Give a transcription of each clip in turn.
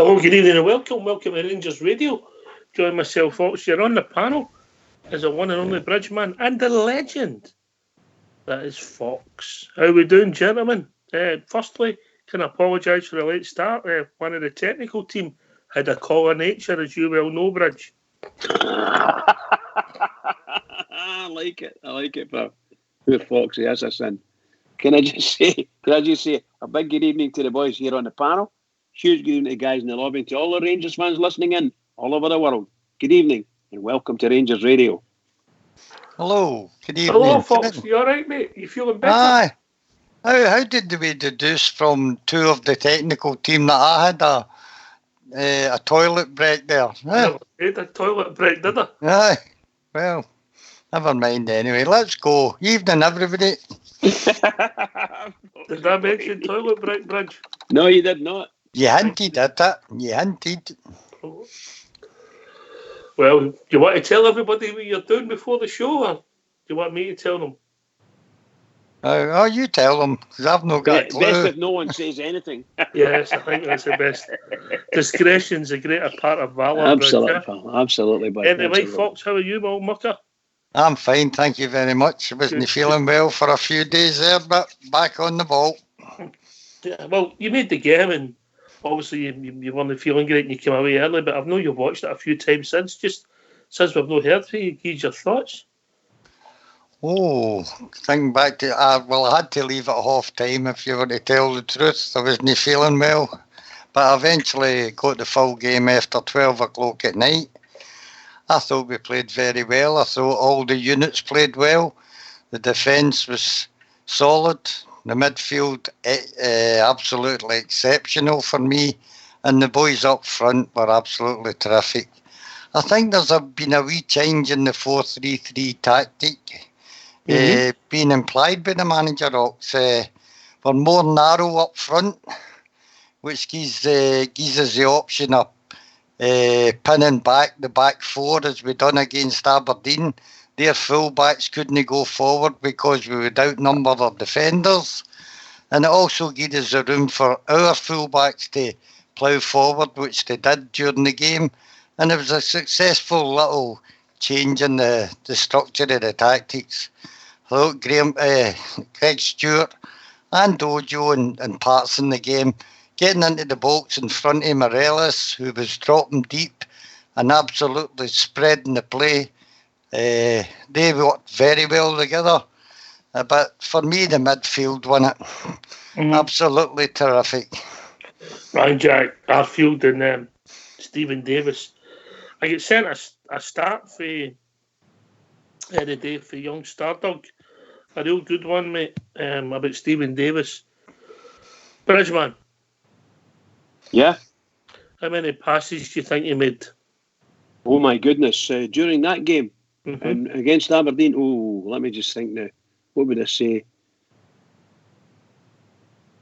Well, good evening and welcome. Welcome to Rangers Radio. Join myself, Fox. You're on the panel as a one and only Bridgeman and the legend that is Fox. How we doing, gentlemen? Firstly, can I apologise for the late start? One of the technical team had a call of nature, as you well know, Bridge. I like it, bro. Poor Foxy, that's a sin. Can I just say a big good evening to the boys here on the panel? Huge good evening to the guys in the lobby, and to all the Rangers fans listening in all over the world. Good evening and welcome to Rangers Radio. Hello, good evening. Hello, Fox. You all right, mate? You feeling better? Aye. How did we deduce from two of the technical team that I had a toilet break there? Never had a toilet break, did I? Aye. Well, never mind anyway. Let's go. Evening, everybody. Did I mention toilet break, Bridge? No, you did not. You hinted at it. You hinted. Well, do you want to tell everybody what you're doing before the show, or do you want me to tell them? Oh, you tell them, because I've not got a clue. Best if no one says anything. Yes, I think that's the best. Discretion's a greater part of valour. Absolutely, pal. Absolutely, buddy. Anyway, Fox, how are you, old mucker? I'm fine, thank you very much. I wasn't feeling well for a few days there, but back on the ball. Yeah, well, you made the game, and obviously you weren't feeling great and you came away early, but I've known you've watched it a few times since we've not heard from you. Give your thoughts. Oh, thinking back to, I had to leave at half time if you were to tell the truth. I wasn't feeling well, but I eventually got the full game after 12 o'clock at night. I thought we played very well. I thought all the units played well. The defence was solid. The midfield, absolutely exceptional for me. And the boys up front were absolutely terrific. I think there's been a wee change in the 4-3-3 tactic. Being implied by the manager, Ox. We're more narrow up front, which gives us the option of pinning back the back four as we done against Aberdeen. Their full-backs couldn't go forward because we would outnumber their defenders. And it also gave us the room for our full-backs to plough forward, which they did during the game. And it was a successful little change in the structure of the tactics. I thought Craig Stewart and Ojo and parts in the game getting into the box in front of Morelos, who was dropping deep and absolutely spreading the play. They worked very well together. But for me, the midfield won it. Absolutely terrific. Ryan Jack, Arfield and Stephen Davis. I get sent a start for the day for young Stardog. A real good one, mate, about Stephen Davis. Bridgeman. Yeah? How many passes do you think he made? Oh, my goodness. During that game against Aberdeen, let me just think now. What would I say?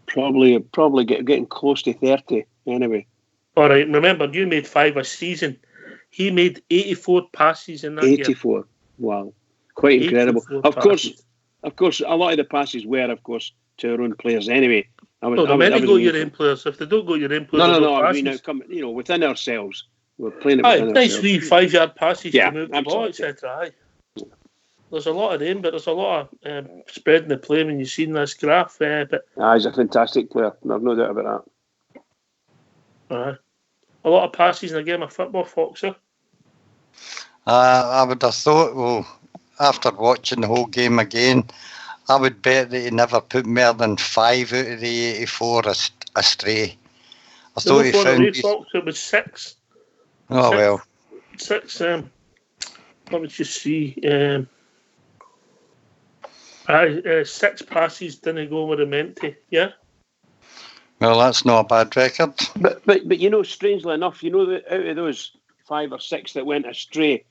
Probably getting close to 30, anyway. All right, remember, you made 5 a season. He made 84 passes in that 84. year. Wow. Quite incredible. Of passes. course, a lot of the passes were, of course, to our own players anyway. Your own players. If they don't go your own players, no. I mean, within ourselves, we're playing it within nice ourselves. wee 5-yard passes to move the ball, absolutely. etc. There's a lot of them, but there's a lot of spreading the play when you've seen this graph. He's a fantastic player. I've no doubt about that. A lot of passes in a game of football, Foxer. I would have thought, after watching the whole game again, I would bet that he never put more than 5 out of the 84 astray. I thought he found... It was 6. Oh, well. 6, let me just see. 6 passes didn't go where they meant to, yeah? Well, that's not a bad record. But strangely enough, that out of those 5 or 6 that went astray,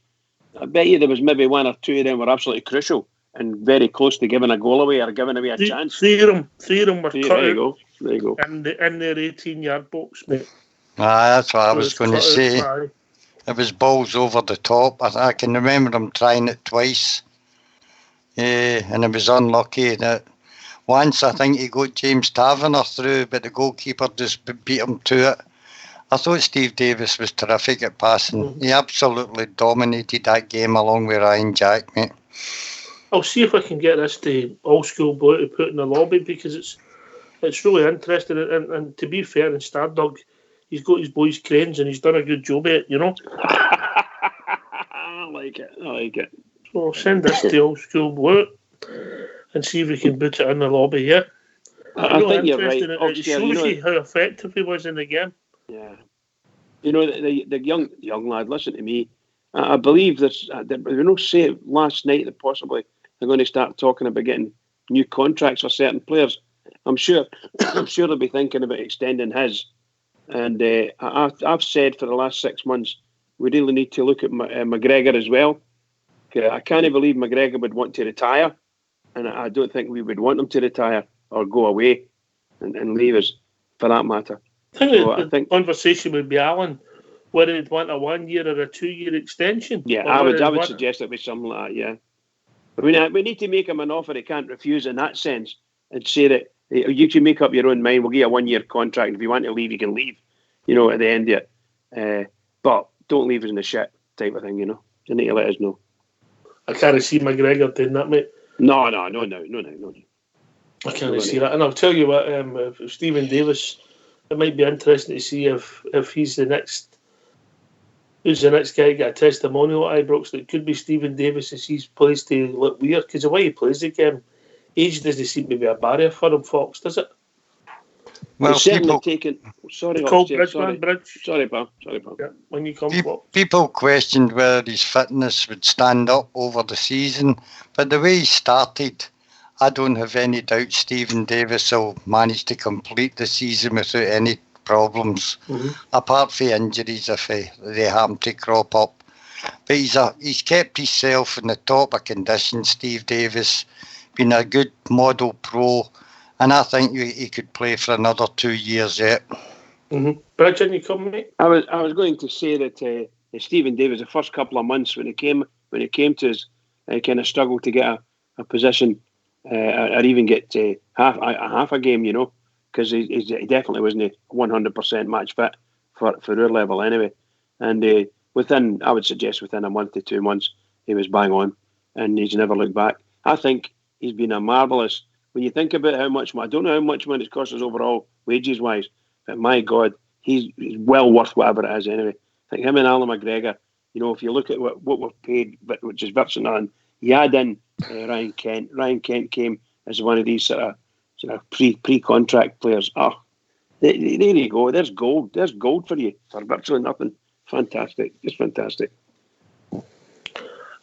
I bet you there was maybe 1 or 2 of them were absolutely crucial and very close to giving a goal away or giving away a chance. Three of them were cut there you go. In their 18-yard box, mate. That's what I was going to say. It was balls over the top. I can remember them trying it twice. And it was unlucky that once I think he got James Taverner through, but the goalkeeper just beat him to it. I thought Steve Davis was terrific at passing. He absolutely dominated that game along with Ryan Jack, mate. I'll see if I can get this to Old School Boy to put in the lobby, because it's really interesting. And to be fair, in Stardog, he's got his boys' cranes and he's done a good job at it, you know. I like it. So I'll send this to Old School Boy and see if we can put it in the lobby, yeah. I think you're right. It shows you how effective he was in the game. Yeah. You know, the young lad, listen to me. I believe there's no say last night that possibly they're going to start talking about getting new contracts for certain players. I'm sure they'll be thinking about extending his. And I've said for the last 6 months, we really need to look at McGregor as well. I can't believe McGregor would want to retire, and I don't think we would want him to retire or go away and leave us, for that matter. I think the conversation would be, Alan, whether he'd want a 1 year or a 2 year extension. Yeah, I would suggest it be something like that, yeah. But we need to make him an offer he can't refuse in that sense, and say that you can make up your own mind. We'll give you a 1 year contract. If you want to leave, you can leave, you know, at the end of it. But don't leave us in the shit type of thing, you know. You need to let us know. I can't see McGregor doing that, mate. No. I can't see that. And I'll tell you what, if Stephen Davis, it might be interesting to see if he's the next. Who's the next guy to get a testimonial at Ibrox? That could be Stephen Davis, as he's plays to look weird, because the way he plays the game, age doesn't seem to be a barrier for him, Fox, does it? Well, certainly taken. Sorry, Bridge. Sorry, pal. Yeah, when you come, people questioned whether his fitness would stand up over the season, but the way he started, I don't have any doubt Stephen Davis will manage to complete the season without any problems, apart from injuries if they happen to crop up. But he's kept himself in the top of condition, Steve Davis, been a good model pro, and I think he could play for another 2 years yet. Bridge, you come, mate? I was going to say that Stephen Davis, the first couple of months when he came to us, kind of struggled to get a position or even get half a game, you know, because he definitely wasn't 100% match fit for our level anyway. And I would suggest within a month to 2 months, he was bang on, and he's never looked back. I think he's been a marvellous. When you think about how much, I don't know how much money it's cost us overall, wages-wise, but my God, he's well worth whatever it is anyway. I think him and Alan McGregor, you know, if you look at what we've paid, which is virtually nothing, you add in Ryan Kent. Ryan Kent came as one of these sort of pre-contract players. Oh, there you go. There's gold. There's gold for you for virtually nothing. Fantastic. Just fantastic.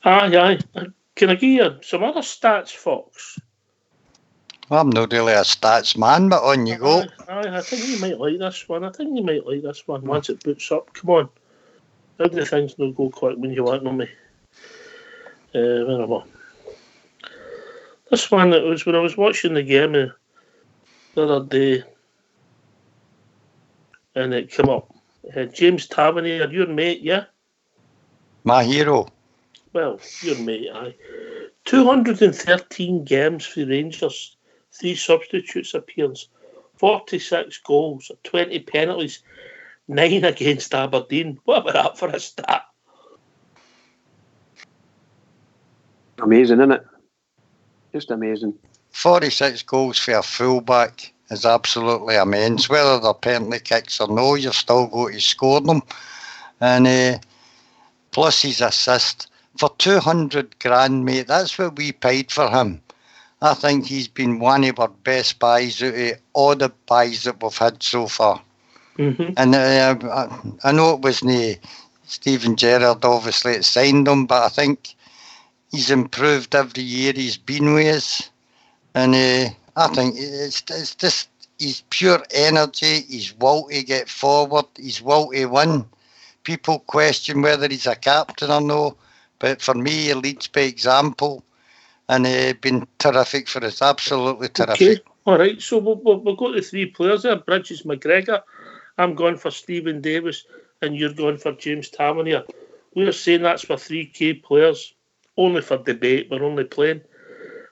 Aye. Can I give you some other stats, Fox? Well, I'm not really a stats man, but on you go. I think you might like this one. Once it boots up. Come on. How do things not go quick when you want them, me? Where am I? This one, it was when I was watching the game the other day, and it came up. James Tavernier, your mate, yeah? My hero. Well, your mate, aye. 213 games for Rangers, 3 substitutes appearances, 46 goals, 20 penalties, 9 against Aberdeen. What about that for a stat? Amazing, isn't it? Just amazing. 46 goals for a fullback is absolutely immense. Whether they're penalty kicks or no, you're still going to score them. And plus his assist. For 200 grand, mate, that's what we paid for him. I think he's been one of our best buys out of all the buys that we've had so far. And I know it wasn't Stephen Gerrard, obviously, that signed him, but I think he's improved every year he's been with us. And I think it's just his pure energy, his will to get forward, his will to win. People question whether he's a captain or no, but for me, he leads by example. And been terrific for us, absolutely terrific. Okay, all right, so we'll go to 3 players there. Bridges, McGregor. I'm going for Stephen Davis, and you're going for James Tavernier. We're saying that's for 3 key players, only for debate. We're only playing.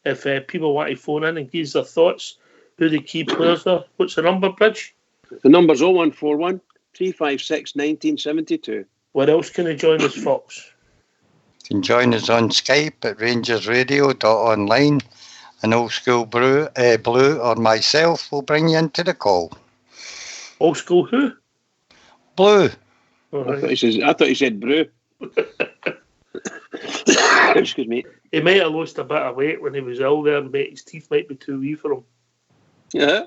If people want to phone in and give their thoughts, who the key players are. What's the number, Bridge? The number's 0141 356 1972. Where else can I join us, Fox? You can join us on Skype at rangersradio.online, and Old School Blue or myself will bring you into the call. Old School who? Blue. All right. I thought he said brew. Excuse me. He might have lost a bit of weight when he was ill there, mate. His teeth might be too wee for him. Yeah.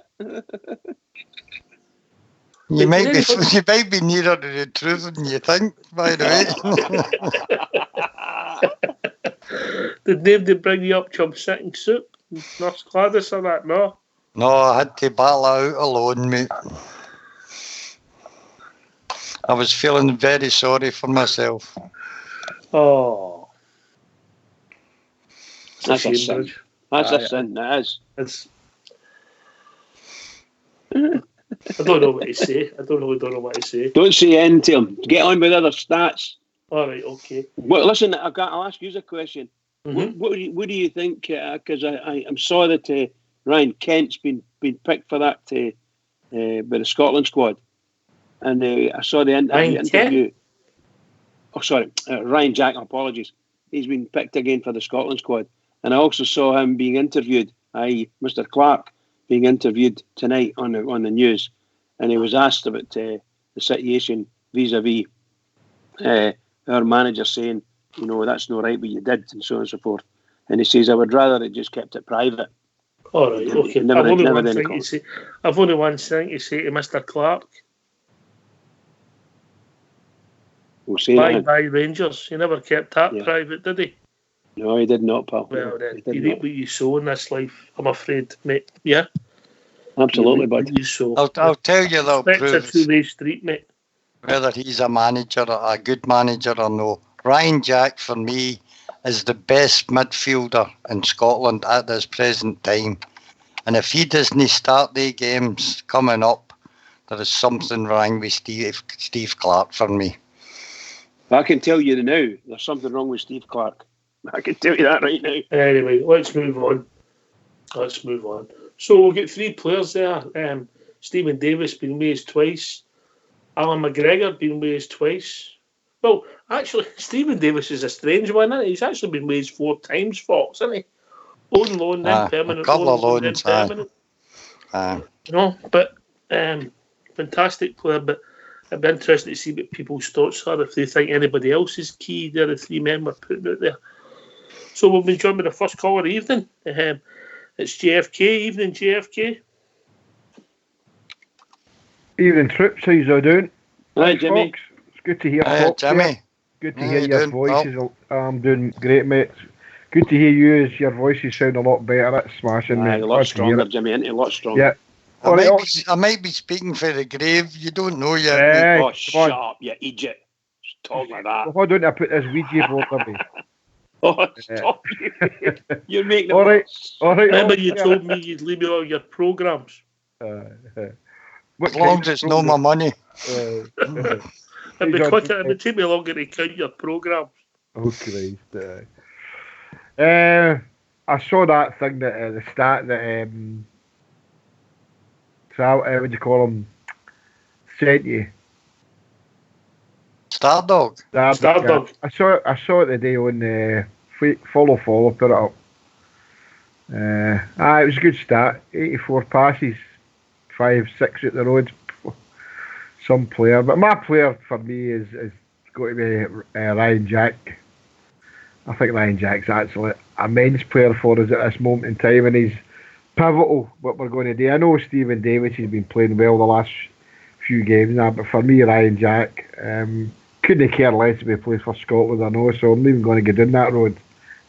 You might be nearer to the truth than you think, by the way. Did nobody bring you up chum sitting soup? Nurse Gladys or that? No? No, I had to battle out alone, mate. I was feeling very sorry for myself. Oh. That's a sin. That's a sin, that is. I don't know what to say. I don't know what to say. Don't say anything to him. Get on with other stats. All right, okay. Well, listen, I'll ask you a question. Mm-hmm. What do you think? Because I'm sorry that Ryan Kent's been picked for that by the Scotland squad, and I saw the interview. Oh, sorry, Ryan Jack. Apologies. He's been picked again for the Scotland squad, and I also saw him being interviewed. Mr. Clark being interviewed tonight on the news, and he was asked about the situation vis-a-vis our manager saying, you know, that's not right what you did, and so on and so forth. And he says, I would rather it just kept it private. All right, okay. I've only one thing to say to Mr. Clark. We'll say Bye Rangers. He never kept that private, did he? No, he did not, pal. Well, then, you reap what you sow in this life, I'm afraid, mate. Yeah? Absolutely, bud. I'll tell you, though, it's a two-way street, mate. Whether he's a manager, a good manager or no, Ryan Jack, for me, is the best midfielder in Scotland at this present time. And if he doesn't start the games coming up, there is something wrong with Steve Clark for me. I can tell you now, there's something wrong with Steve Clark. I can tell you that right now. Anyway, let's move on. So we'll get three players there. Stephen Davis being raised twice. Alan McGregor being raised twice. Well, actually, Stephen Davis is a strange one, isn't he? He's actually been raised 4 times, Fox, isn't he? Loan, then permanent. A couple of loans, permanent. You know, but fantastic player, but I'd be interested to see what people's thoughts are, if they think anybody else is key. They're the 3 men we're putting out there. So we'll be joined by the first caller of the evening. It's JFK. Evening, JFK. Evening, Troops. How you all doing? Hi, Jimmy. Fox. It's good to hear Hi, Fox. Jimmy. Here. Good to hear your voices. I'm doing great, mate. Good to hear you, as your voices sound a lot better. That's smashing, mate. A lot stronger, Jimmy. A lot stronger. Yeah. I might be speaking for the grave. You don't know yet. Oh, shut up, you idiot. Talk like that. Well, why don't I put this Ouija board on me? Oh, stop you. You're making it all right. Remember you told me you'd leave me all your programmes. As long as it's no more money. It would take me longer to count your programmes. Oh, Christ. I saw that thing that the stat that what do you call him? Sent you. Stardog. Stardog. I saw it today on follow put it up. It was a good stat. 84 passes, 5-6 at the road. Some player, but my player for me is going to be Ryan Jack. I think Ryan Jack's actually a men's player for us at this moment in time, and he's pivotal what we're going to do. I know Stephen Davis has been playing well the last few games now, but for me, Ryan Jack, couldn't care less if he plays for Scotland, I know, so I'm not even going to go down that road.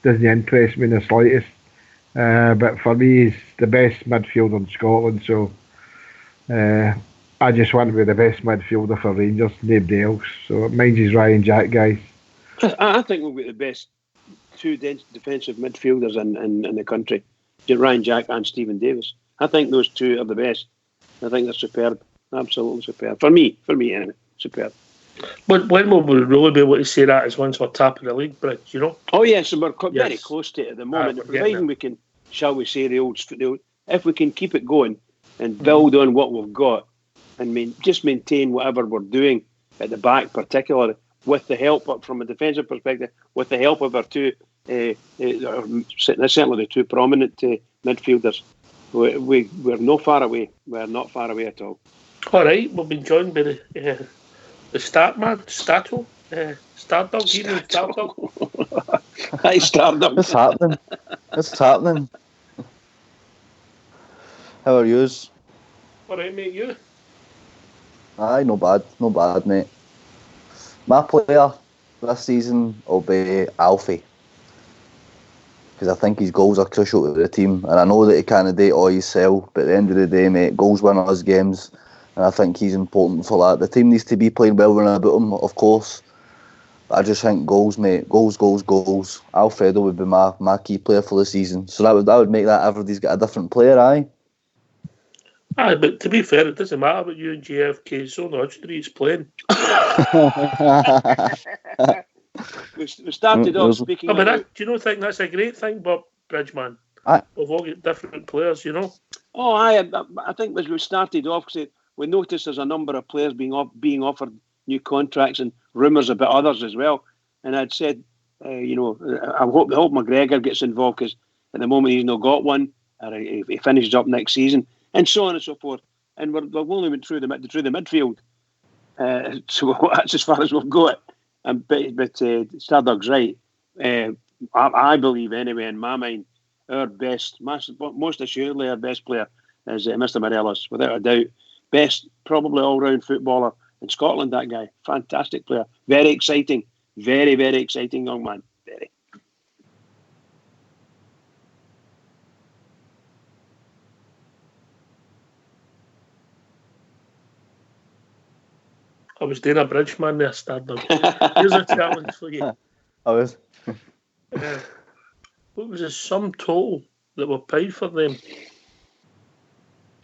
Doesn't interest me in the slightest. But for me, he's the best midfielder in Scotland, so I just want to be the best midfielder for Rangers, nobody else. So mine's is Ryan Jack, guys. I think we've got the best 2 defensive midfielders in the country. Ryan Jack and Stephen Davis. I think those 2 are the best. I think they're superb. Absolutely superb. For me anyway, superb. But when will we really be able to say that is once we're tapping the league bridge, you know? Oh, yes, so we're very close to it at the moment. Providing we can, shall we say, if we can keep it going and build on what we've got, and just maintain whatever we're doing at the back, particularly with the help from a defensive perspective, with the help of our two, certainly the two prominent midfielders. We're no far away. We're not far away at all. All right, we've been joined by the Start Man, Stardog. Stardog. Hi, Stardog. What's happening? What's happening? How are yous? All right, mate, you? Aye, no bad, mate. My player this season will be Alfie, because I think his goals are crucial to the team, and I know that he can't do it all himself, but at the end of the day, mate, goals win us games, and I think he's important for that. The team needs to be playing well when about him, of course. But I just think goals, mate, goals. Alfredo would be my key player for the season, so that would make that everybody's got a different player, aye. Aye, but to be fair, it doesn't matter about you and JFK. It's on the streets playing. We started off speaking about... Do you think that's a great thing, Bob Bridgman? Aye. We've all got different players, you know? Oh, I think as we started off, we noticed there's a number of players being offered new contracts and rumours about others as well. And I'd said, I hope McGregor gets involved, because at the moment he's not got one, or he finishes up next season, and so on and so forth. And we've only been through the midfield, so that's as far as we've got. But Stardog's right. I believe, anyway, in my mind, our best, most assuredly our best player is Mr. Morelos, without a doubt. Best, probably all-round footballer in Scotland, that guy. Fantastic player. Very exciting. Very, very exciting young man. Very. I was doing a Bridgman there, Stardog. Here's a challenge for you. I was. What was the sum total that were paid for them?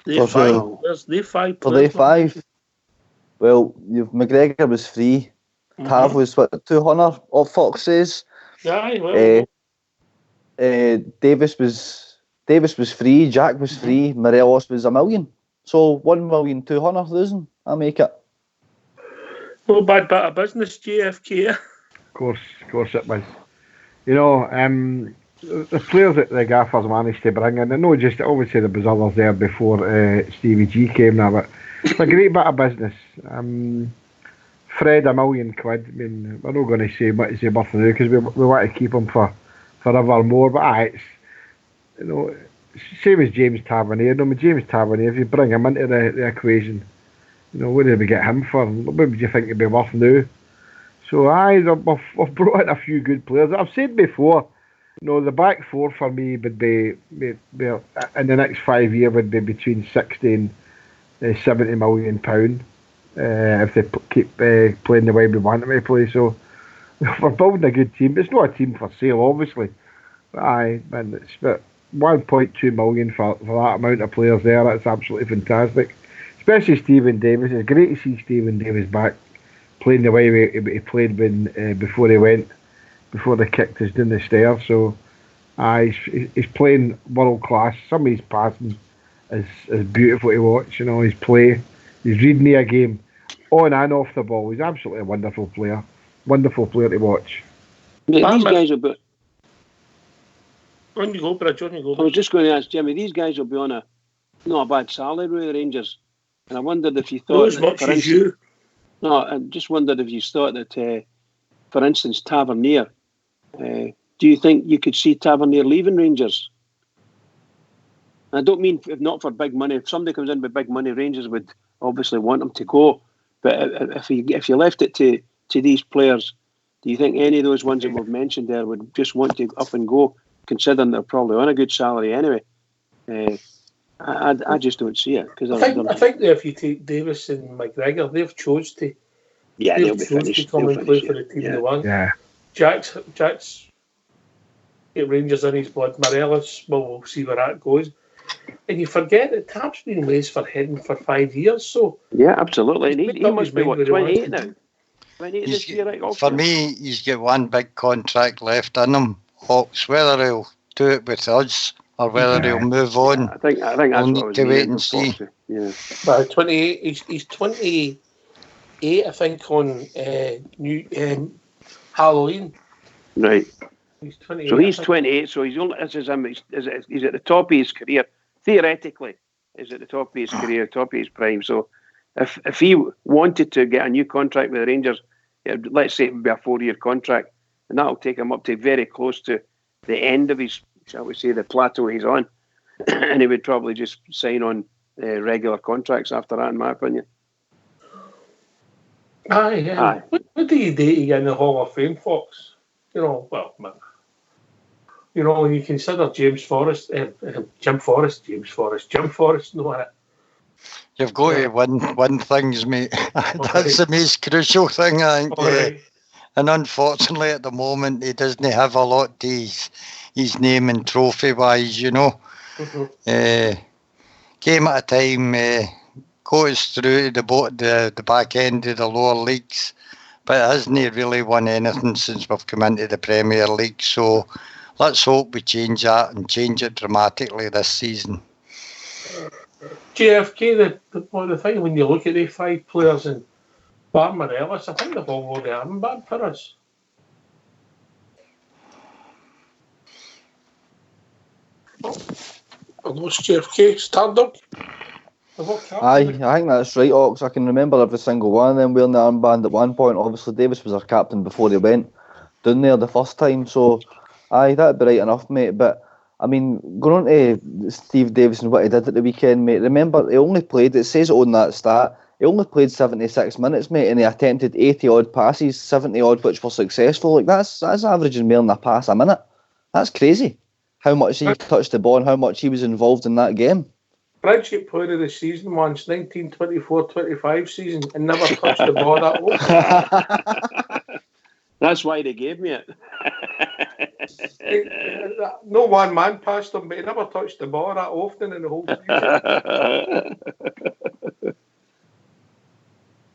For They five For players. they five? Well, McGregor was free. Tav was, 200, what Fox says. Aye, well. Davis was free, Jack was free, Morelos was $1 million. So 1,200,000, I make it. No bad bit of business, JFK. Of course it was. You know, the players that the Gaffers managed to bring in, I know just obviously there was others there before Stevie G came now, but it's a great bit of business. Fred, £1 million. I mean, we're not going to say much is worth now, because we want to keep him for forever more. But it's, you know, same as James Tavernier. No, James Tavernier, if you bring him into the equation, you know, what did we get him for? What would you think it'd be worth now? So we've brought in a few good players. I've said before, you know, the back four for me would be in the next 5 years would be between 60 and £70 million if they keep playing the way we want them to play. So we're building a good team. It's not a team for sale, obviously, but it's about 1.2 million for that amount of players there. That's absolutely fantastic. Especially Stephen Davis. It's great to see Stephen Davis back playing the way he played before they kicked us down the stairs. So he's playing world class. Some of his passing is beautiful to watch. You know, his play, he's reading the game on and off the ball. He's absolutely a wonderful player to watch. Yeah, these guys will be. On you go, Bridge. On you go. I was just going to ask Jimmy. These guys will be on not a bad salary with the Rangers, and I wondered if you thought not as much as you. No, I just wondered if you thought that, for instance, Tavernier. Do you think you could see Tavernier leaving Rangers? I don't mean if not for big money. If somebody comes in with big money, Rangers would obviously want him to go. But if you left it to these players, do you think any of those ones that we've mentioned there would just want to up and go, considering they're probably on a good salary anyway? I just don't see it. I think that if you take Davis and McGregor, they've chose to. Yeah, they'll be chose finished. to come and play for the team they want. Yeah. Jack's get Rangers in his blood. Morelos, we'll see where that goes. And you forget that Tap's been laced for heading for 5 years. So yeah, absolutely. And he must be 28 now. 28 this year, right? For me, he's got one big contract left in him. Hawks, whether he'll do it with us or whether he'll move on. I think that's We'll what I need was to wait hearing and from see. Foxy. Yeah. But 28. He's 28, I think, on Halloween. Right. He's 28. So he's I think. 28. So he's only this is him. He's at the top of his career. Theoretically, he's at the top of his career, top of his prime. So if he wanted to get a new contract with the Rangers, let's say it would be a 4-year contract, and that'll take him up to very close to the end of his, shall we say, the plateau he's on, and he would probably just sign on regular contracts after that, in my opinion. Aye. What do you do to get in the Hall of Fame, Fox? You know, well, you know, when you consider Jim Forrest, no, You've got to win things, mate. That's the most crucial thing, I think. right. And unfortunately, at the moment, he doesn't have a lot to his name and trophy-wise, you know. Mm-hmm. Game at a time, got us through to the back end of the lower leagues, but it hasn't really won anything since we've come into the Premier League. So let's hope we change that and change it dramatically this season. JFK, the thing when you look at the 5 players and bar Morelos, I think they've all got the armband for us. I lost JFK. Stardom. Aye, I think that's right, Ox. I can remember every single one of them wearing the armband at one point. Obviously, Davis was our captain before he went down there the first time. So, aye, that'd be right enough, mate. But, I mean, going on to Steve Davis and what he did at the weekend, mate, remember, he only played, it says it on that stat, he only played 76 minutes, mate, and he attempted 80-odd passes, 70-odd which were successful. Like, that's averaging more than a pass a minute. That's crazy. How much he touched the ball and how much he was involved in that game. Bridget player of the season once, 1924-25 season, and never touched the ball that often. That's why they gave me it. No one man passed him, but he never touched the ball that often in the whole season.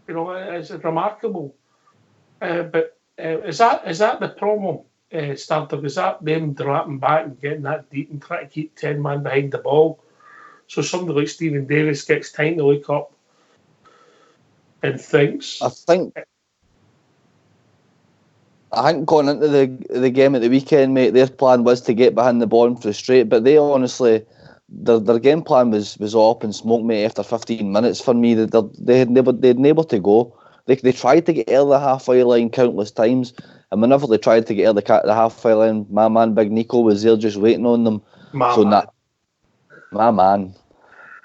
You know, it's remarkable. But is that the problem, Starter? Is that them dropping back and getting that deep and trying to keep 10 man behind the ball? So somebody like Stephen Davis gets time to look up and thinks. I think going into the game at the weekend, mate, their plan was to get behind the ball and frustrate, but they honestly, their game plan was all up in smoke, mate, after 15 minutes for me. They'd been able to go. They tried to get out of the halfway line countless times, and whenever they tried to get out of the halfway line, my man Big Nico was there just waiting on them. My man,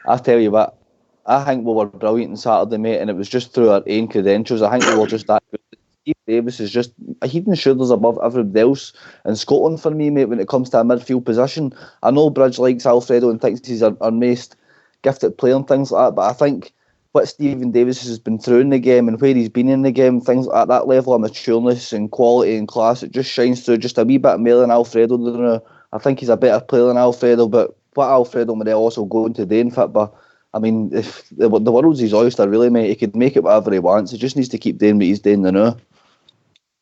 I tell you what, I think we were brilliant on Saturday, mate, and it was just through our own credentials. I think we were just that good. Steve Davis is just head and shoulders above everybody else in Scotland for me, mate, when it comes to a midfield position. I know Bridge likes Alfredo and thinks he's our most gifted player and things like that, but I think what Stephen Davis has been through in the game and where he's been in the game, things at that level of matureness and quality and class, it just shines through just a wee bit more than Alfredo. I think he's a better player than Alfredo, but what Alfredo Morelos will go into today in football, I mean, if the world's his oyster, really, mate. He could make it whatever he wants. He just needs to keep doing what he's doing now.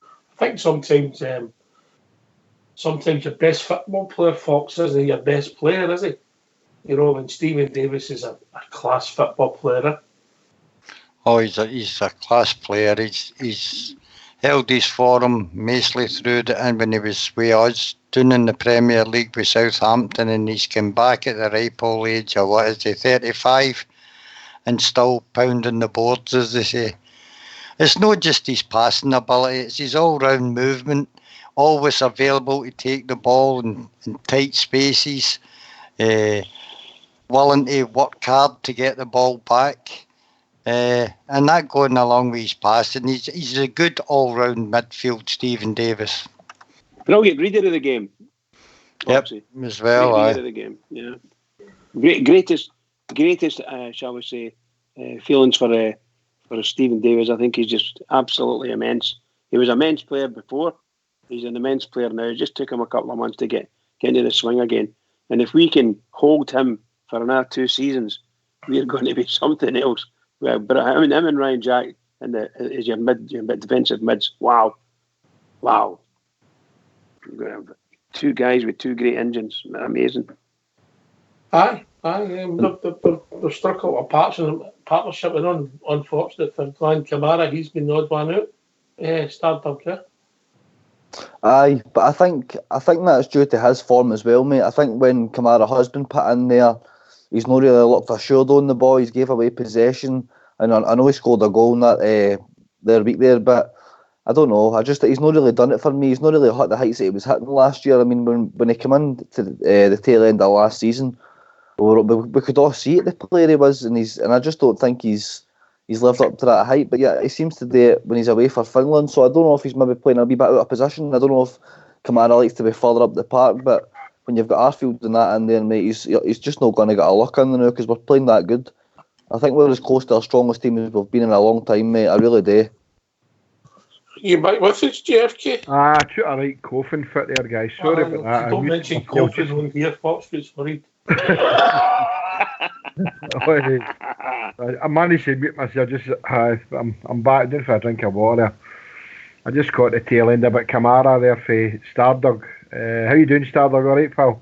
I think sometimes your best football player, Fox, isn't your best player, is he? You know, and Stephen Davis is a class football player. Oh, he's a class player. He's held his form mostly through and when he was with us doing in the Premier League with Southampton, and he's come back at the ripe old age of 35 and still pounding the boards, as they say. It's not just his passing ability, it's his all-round movement, always available to take the ball in tight spaces, willing to work hard to get the ball back. And that going along with his passing, he's a good all-round midfield, Stephen Davis. Brilliant reader of the game. Yep, as well. Great reader of the game. Yeah, greatest, shall we say, feelings for Stephen Davis. I think he's just absolutely immense. He was an immense player before. He's an immense player now. It just took him a couple of months to get into the swing again. And if we can hold him for another 2 seasons, we're going to be something else. Well, but I mean, him and Ryan Jack is your defensive mids. Wow. You're going to have 2 guys with 2 great engines. Amazing. Aye. They've struck out a partnership, and unfortunate for Glenn Kamara, he's been the odd one out. Stardom, yeah. Aye, but I think that's due to his form as well, mate. I think when Kamara has been put in there, he's not really looked assured on the ball. He's gave away possession, and I know he scored a goal in that their week there, but I don't know. He's not really done it for me. He's not really hit the heights that he was hitting last year. I mean, when he came in to the tail end of last season, we could all see it, the player he was, and I just don't think he's lived up to that height. But yeah, he seems to do it when he's away for Finland. So I don't know if he's maybe playing a wee bit out of position. I don't know if Kamara likes to be further up the park, but when you've got Arfield and that in there, mate, he's just not going to get a look in there now because we're playing that good. I think we're as close to our strongest team as we've been in a long time, mate. I really do. You might with us, JFK? I took a right coffin fit there, guys. Sorry about that. Don't mention coffin on here, Foxford's worried. I managed to mute myself. I'm back just for a drink of water. I just caught the tail end about Kamara there for Stardog. How you doing, Stardog? All right, pal?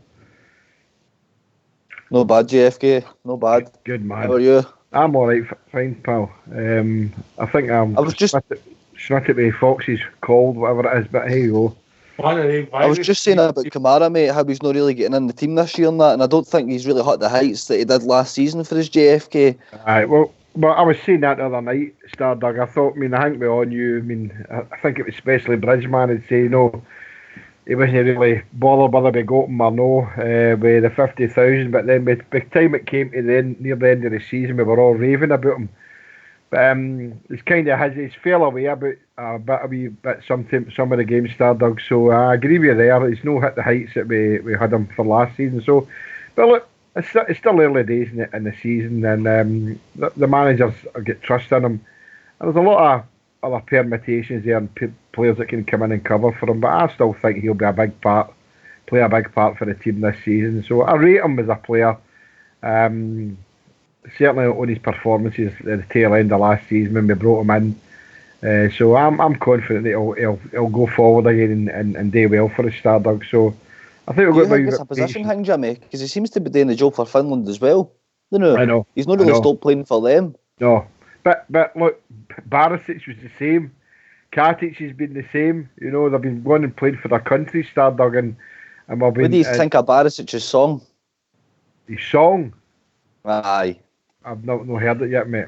No bad, JFK. No bad. Good man. How are you? I'm all right, fine, pal. I think I was just snotted with Foxy's cold, whatever it is. But here you go. I was just saying about Kamara, mate, how he's not really getting in the team this year and that, and I don't think he's really hit the heights that he did last season for his JFK. Aye, well, I was saying that the other night, Stardog. I thought, I think we all knew. I think it was especially Bridgeman would say, he wasn't really bothered whether we got him or no with the 50,000. But then by the time it came to near the end of the season, we were all raving about him. But it's kind of he's fell away a wee bit some of the games, Stardog. So I agree with you there. He's no hit the heights that we had him for last season. So, but look, it's still early days in the season, and the managers get trust in him. And there's a lot of other permutations there and players that can come in and cover for him. But I still think he'll be play a big part for the team this season. So I rate him as a player. Certainly on his performances at the tail end of last season when we brought him in. So I'm confident that he'll go forward again and do well for the Stardog. So I think we'll think it's a position thing, Jimmy, because he seems to be doing the job for Finland as well. I know. He's not really stopped playing for them. No, but look, Barisic was the same. Katic has been the same. They've been going and playing for their country, Stardog, and we've been. What do you think of Barisic's song? His song? Aye. I've not heard it yet, mate.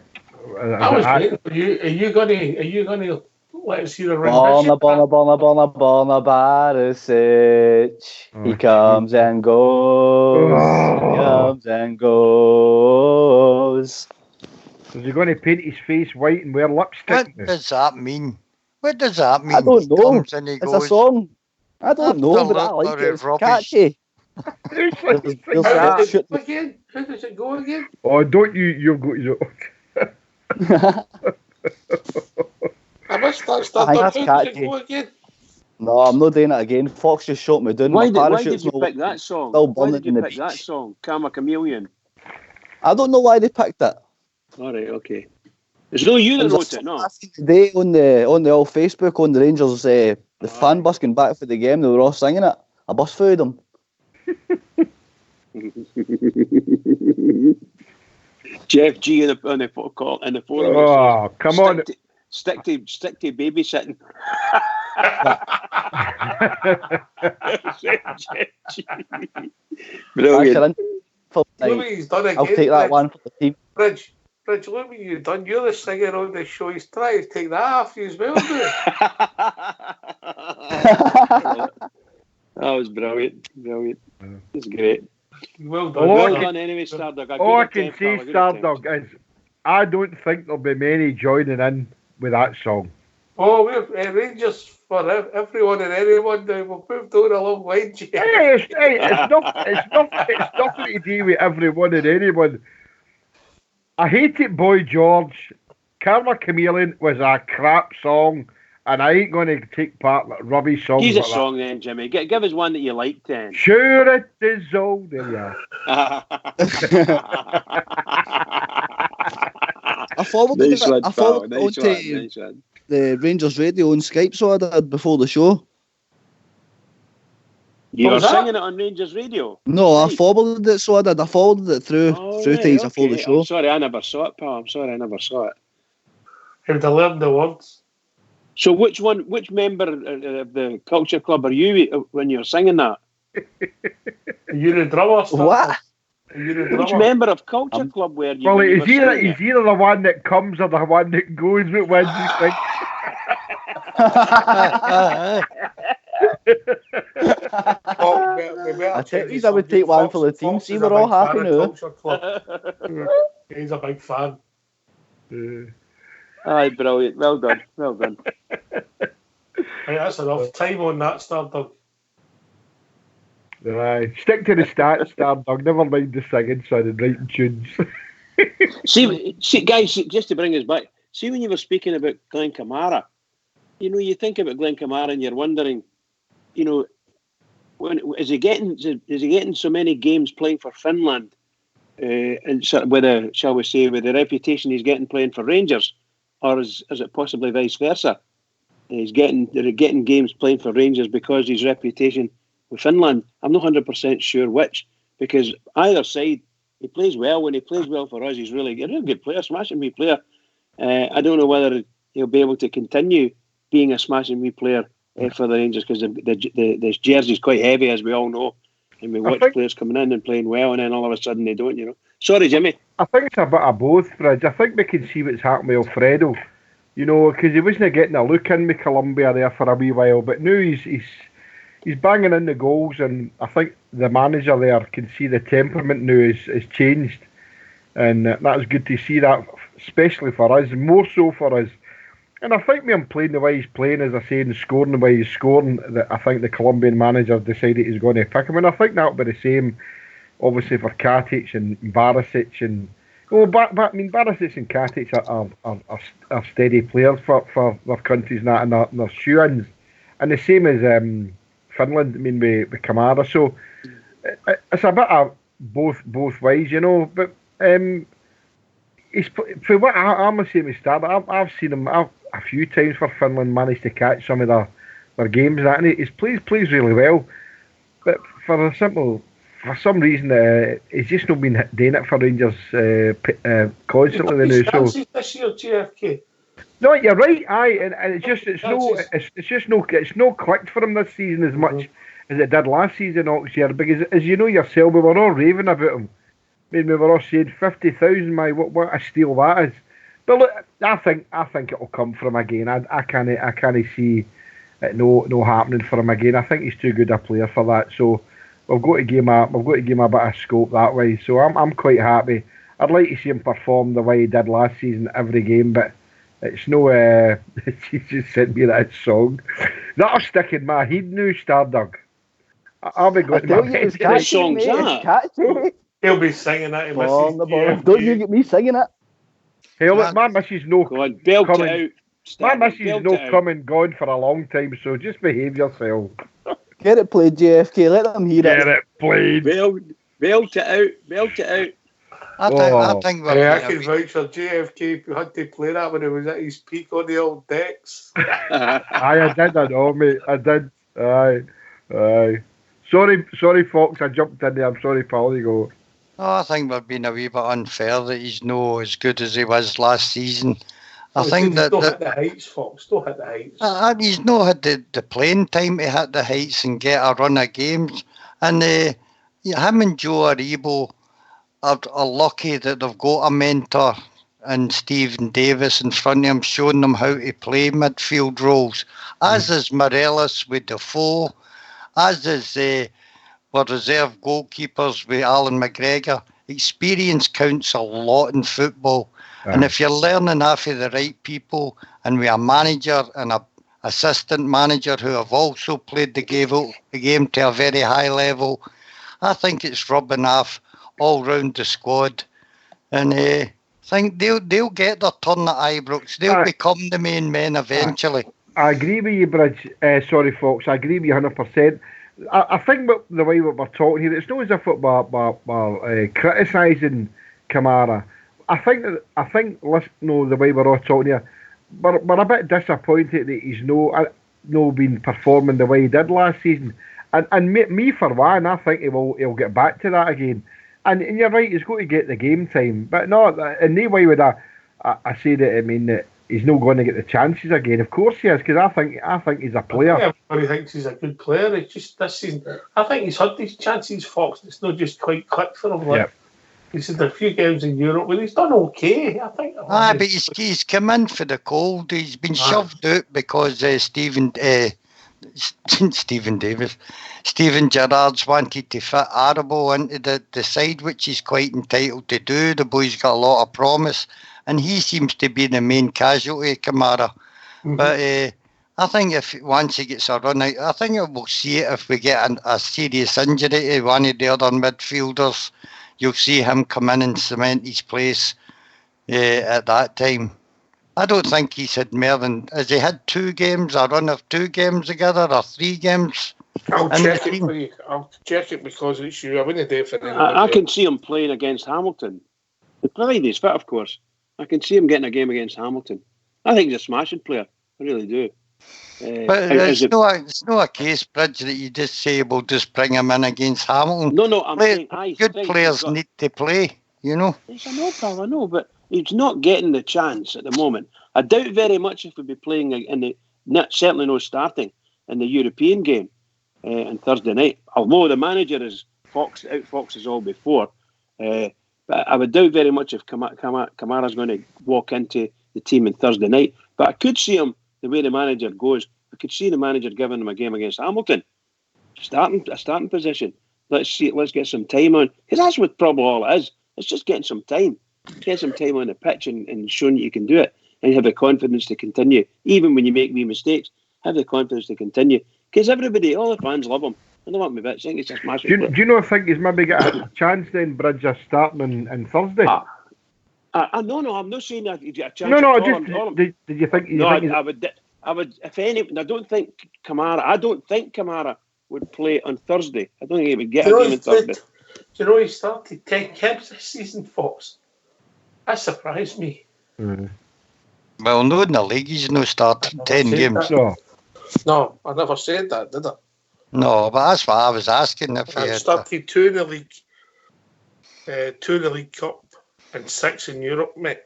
I was waiting for you. Are you gonna let us hear a rendition? Borna Barisic. He comes and goes. He comes and goes. Is he going to paint his face white and wear lipstick? What does that mean? What does that mean? I don't know. It's a song. I don't know, but I like it. It's catchy. How does it go again? Oh, don't you? You've got your. I must start. How does it go again? No, I'm not doing it again. Fox just shot me down. Why did you pick that song? Why did you pick that song? Karma Chameleon. I don't know why they picked it. All right, okay. There's no you that wrote it, no. Today on the old Facebook on the Rangers, the fan bus going back for the game, they were all singing it. I bus food them. Jeff G in the forum. Oh, come on! Stick to babysitting. Brilliant. I'll take that one for the team. Bridge, look what you've done. You're the singer on the show. He's trying to take that off you as well, dude. That was brilliant. It's great. Well done. Well done anyway, Stardog. All I can say, Stardog, is I don't think there'll be many joining in with that song. Oh, we're Rangers for everyone and anyone now. We've moved on a long way, Jay. It's nothing to do with everyone and anyone. I hate it, Boy George. Karma Chameleon was a crap song, and I ain't going to take part in rubbish songs. Use a song then, Jimmy. Give us one that you like then. Sure it is all. There you are. I forwarded the Rangers radio on Skype, so I did before the show. You Oh, were was that? singing it on Rangers Radio. No, I Right. forwarded it, so I did. I forwarded it through Oh, through right, things. I followed the okay. show. I'm sorry, I never saw it, pal. I'm sorry, I never saw it. He would have learned the words. So which member of the Culture Club are you when you're singing that? Are you the drummer? Star? What? Are you the Which drummer? member of Culture Club were you Well, when you he's were singing he's either the one that comes or the one that goes. Which one do you think? I tell you, I would take one for the team. See, we're all happy now. He's a big fan. Aye, brilliant. Well done. Well done. Right, that's enough time on that, Stardog. Aye. Stick to the stats, Stardog. Never mind the singing, son, and writing tunes. See, guys, just to bring us back, see when you were speaking about Glenn Kamara, you think about Glenn Kamara and you're wondering, is he getting so many games playing for Finland, and sort of with the reputation he's getting playing for Rangers, or is it possibly vice versa? They're getting games playing for Rangers because of his reputation with Finland. I'm not 100% sure which, because either side, he plays well. When he plays well for us, he's a really good player, smashing wee player. I don't know whether he'll be able to continue being a smashing wee player for the Rangers, because the jersey's quite heavy, as we all know. And we watch players coming in and playing well, and then all of a sudden they don't, Sorry, Jimmy. I think it's a bit of both, Bridge. I think we can see what's happening with Alfredo, because he wasn't getting a look in with Colombia there for a wee while, but now he's banging in the goals, and I think the manager there can see the temperament now is changed, and that's good to see that, especially for us, more so for us. And I think with him playing the way he's playing, as I say, and scoring the way he's scoring, that I think the Colombian manager decided he's going to pick him, and I think that'll be the same, obviously, for Katic and Barisic, and Barisic and Katic are steady players for their countries and that, and their shoe-ins, and the same as Finland, with Kamara. So it's a bit of both ways, but for what I'm the same as Star, I've seen him a few times for Finland, managed to catch some of their games, and he plays really well, but for some reason he's just not been doing it for Rangers constantly now. So this year, JFK. No, you're right. Aye, and it's no clicked for him this season as much as it did last season, Oxford, because as you know yourself, we were all raving about him. We were all saying 50,000. What a steal that is. But look, I think it'll come from him again. I can't see it no happening for him again. I think he's too good a player for that. So we've got to give him a bit of scope that way. So I'm quite happy. I'd like to see him perform the way he did last season every game, but it's no. She just sent me that song. That'll stick in my head now, Stardog. I'll be going to my bed. What song's that? He'll be singing that. Don't you get me singing it? Hey, look, my missus no coming. My missus no coming gone for a long time, so just behave yourself. Get it played, JFK. Let them hear it. Get it played. Belt it out. I think I can vouch for JFK had to play that when he was at his peak on the old decks. I did, I know, mate. I did. Aye. Sorry, Fox, I jumped in there. I'm sorry, pal. You go. I think we're being a wee bit unfair that he's no as good as he was last season. I think that don't hit the heights, Fox. Don't hit the heights. He's not had the playing time to hit the heights and get a run of games. And him and Joe Aribo are lucky that they've got a mentor and Stephen Davis in front of him, showing them how to play midfield roles. As is Morelos with Defoe, as is our reserve goalkeepers with Alan McGregor. Experience counts a lot in football. And if you're learning off of the right people, and with a manager and a assistant manager who have also played the game to a very high level, I think it's rubbing off all round the squad. And I think they'll get their turn at Ibrox. They'll become the main men eventually. I agree with you, Bridge. Sorry, Fox. I agree with you 100%. I think the way we're talking here, it's not as if we're criticising Kamara. I think the way we're all talking here, we're a bit disappointed that he's no been performing the way he did last season. And me for one, I think he'll get back to that again. And you're right, he's got to get the game time. But no, in no way would I say that. I mean that he's not going to get the chances again. Of course he is, because I think he's a player. Everybody thinks he's a good player. It's just this season. I think he's had these chances, Fox. It's not just quite clicked for him. Like, he's had a few games in Europe where he's done okay. I think. But he's come in for the cold. He's been shoved out because Steven Gerrard's wanted to fit Arabo into the side, which he's quite entitled to do. The boy's got a lot of promise, and he seems to be the main casualty, Kamara. Mm-hmm. But I think once he gets a run out, I think we'll see it if we get a serious injury to one of the other midfielders. You'll see him come in and cement his place at that time. I don't think he's had more than... Has he had 2 games, a run of 2 games together, or 3 games? I'll check it for you. I'll check it because it's you. I wouldn't do it for anyone. I can see him playing against Hamilton. Provided he's fit, of course. I can see him getting a game against Hamilton. I think he's a smashing player. I really do. But it's not a case, Bridge, that you just say, we'll just bring him in against Hamilton. No, I'm saying... Good players need to play, you know. Yes, I know, pal, I know, but he's not getting the chance at the moment. I doubt very much if we'd be playing certainly no starting in the European game on Thursday night. Although the manager is outfoxes all before, but I would doubt very much if Kamara's going to walk into the team on Thursday night. But I could see him, the way the manager goes, I could see the manager giving him a game against Hamilton, a starting position. Let's get some time on, because that's what probably all it is. It's just getting some time. Get some time on the pitch and showing that you can do it and have the confidence to continue. Even when you make wee mistakes, have the confidence to continue. Because all the fans love him. I don't want my bits. I think it's just massive. Do you not think he's maybe got a chance then, Bridge, of starting on Thursday? No, I'm not saying that he's got a chance. Did you think? I would, if any. I don't think Kamara would play on Thursday. I don't think he would get a game on Thursday. Do you know he started 10 games this season, Fox? That surprised me. Mm. Well, no, in the league he's no started 10 games. No, I never said that, did I? No, but that's what I was asking. If he started 2 in the league, 2 in the League Cup, and 6 in Europe, mate.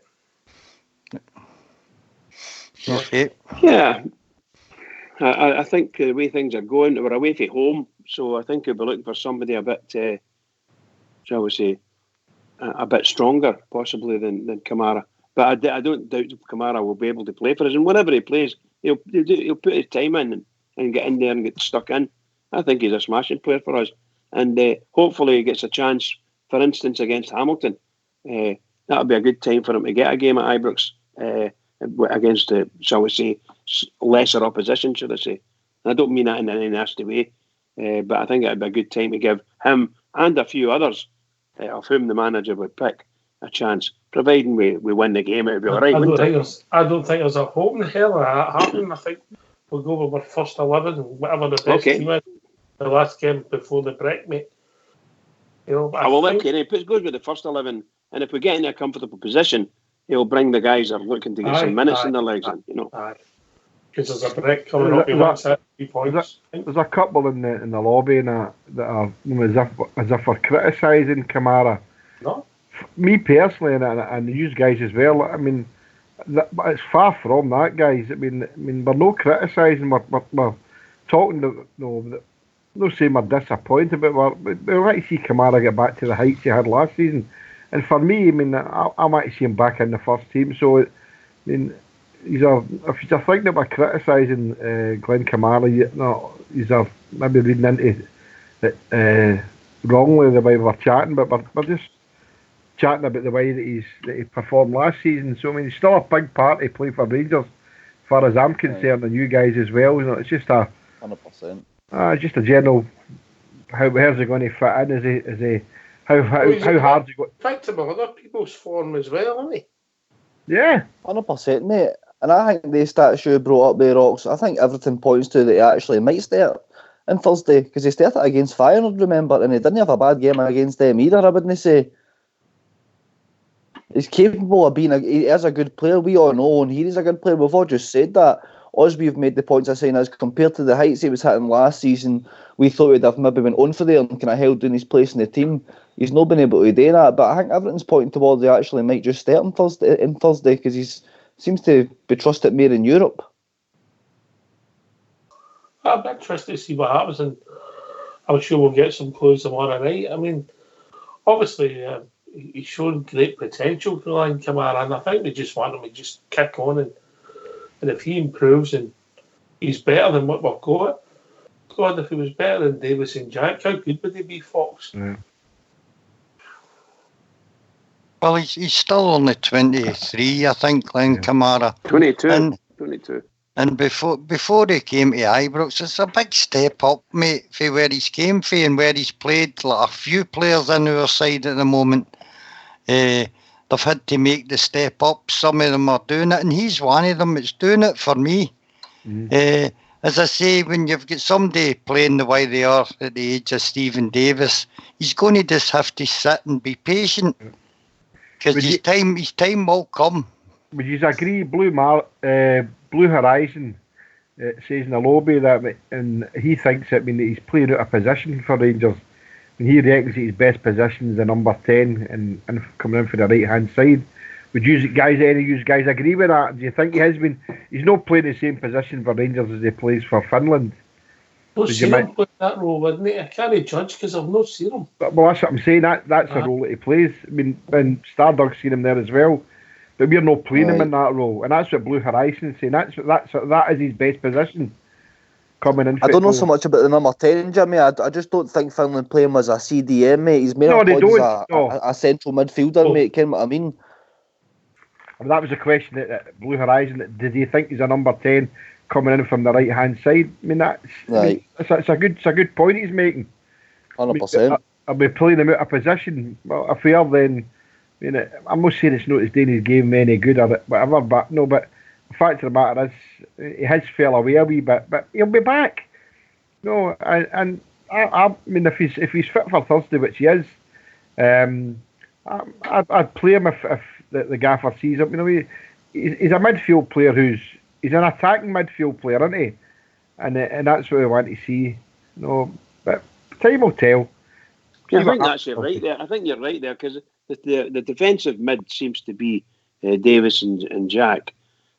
Okay. Yeah. I think the way things are going, we're away from home, so I think we'll be looking for somebody a bit, shall we say, a bit stronger, possibly, than Kamara. But I don't doubt Kamara will be able to play for us. And whenever he plays, he'll put his time in and get in there and get stuck in. I think he's a smashing player for us. And hopefully he gets a chance, for instance, against Hamilton. That'll be a good time for him to get a game at Ibrox against, shall we say, lesser opposition, should I say. I don't mean that in any nasty way. But I think it'd be a good time to give him and a few others of whom the manager would pick a chance, providing we win the game. It'll be all right. I don't think there's a hope in hell of that happening. I think we'll go with our first 11 and whatever the best team is. The last game before the break, mate. He goes with the first 11, and if we get in a comfortable position, he'll bring the guys that are looking to get some minutes in their legs. Because there's a break coming up. He wants that 3 points. There's a couple in the lobby and that are as if we're criticising Kamara. No. Me personally, and you guys as well. I mean, it's far from that, guys. I mean, we're not criticising. We're talking. Not saying we're disappointed, but we're like to see Kamara get back to the heights he had last season. And for me, I mean, I might see him back in the first team. So, I mean, if you're thinking that we're criticising Glenn Kamara, he's maybe reading into it wrongly the way we're chatting, but we're just chatting about the way that he performed last season. So, I mean, he's still a big part to play for Rangers, as far as I'm concerned, and you guys as well. It's just 100%. Just a general, how's he going to fit in? Is he how hard he got? Affectable other people's form as well, isn't he? Yeah, 100%, mate. And I think the stats you brought up there, Rox, I think everything points to that he actually might start on Thursday, because he started against Feyenoord, remember, and he didn't have a bad game against them either. I wouldn't say. He's capable of being he is a good player. We all know, and he's a good player. We've all just said that. Osby have made the points of saying, as compared to the heights he was hitting last season, we thought he'd have maybe went on for there and kind of held down his place in the team. He's not been able to do that, but I think everything's pointing towards he actually might just start on Thursday because he seems to be trusted more in Europe. I'm interested to see what happens, and I'm sure we'll get some clues tomorrow night. I mean, obviously, he's shown great potential for Ryan Kamara, and I think we just want him to just kick on, and if he improves and he's better than what we've got, God, if he was better than Davis and Jack, how good would he be, Fox? Yeah. Well, he's still only 23, I think, Glenn Kamara. 22. And before he came to Ibrox, it's a big step up, mate, for where he's came from and where he's played. Like a few players in our side at the moment, they've had to make the step up. Some of them are doing it, and he's one of them that's doing it for me. As I say, when you've got somebody playing the way they are at the age of Stephen Davis, he's going to just have to sit and be patient because his time will come. Would you agree, Blue Horizon says in the lobby that, and he thinks that he's playing out of position for Rangers, and he reckons his best position is the number 10 and coming in for the right hand side. Would any of you guys agree with that? Do you think he's not playing the same position for Rangers as he plays for Finland? I've seen him play that role, wouldn't he? I can't judge because I've not seen him. Well, that's what I'm saying. That's a role that he plays. I mean, when Stardug's seen him there as well. But we're not playing him in that role, and that's what Blue Horizon is saying. That is his best position coming in. I don't know so much about the number 10, Jimmy. I just don't think Finland play him as a CDM, mate. He's made a central midfielder, mate. Ken what I mean? That was a question at Blue Horizon. Did he think he's a number 10 coming in from the right hand side? I mean, that's it's a good point he's making. 100%. I'll be playing him out of position. Well, if we are, then. I mean, I'm not saying it's not his doing his game any good or whatever, but the fact of the matter is he has fell away a wee bit, but he'll be back. No, and I mean, if he's fit for Thursday, which he is, I'd play him if the gaffer sees him. You know, he's a midfield player he's an attacking midfield player, isn't he? And that's what we want to see. No, but time will tell. Yeah, I think that's it right there. I think you're right there because the defensive mid seems to be Davis and Jack,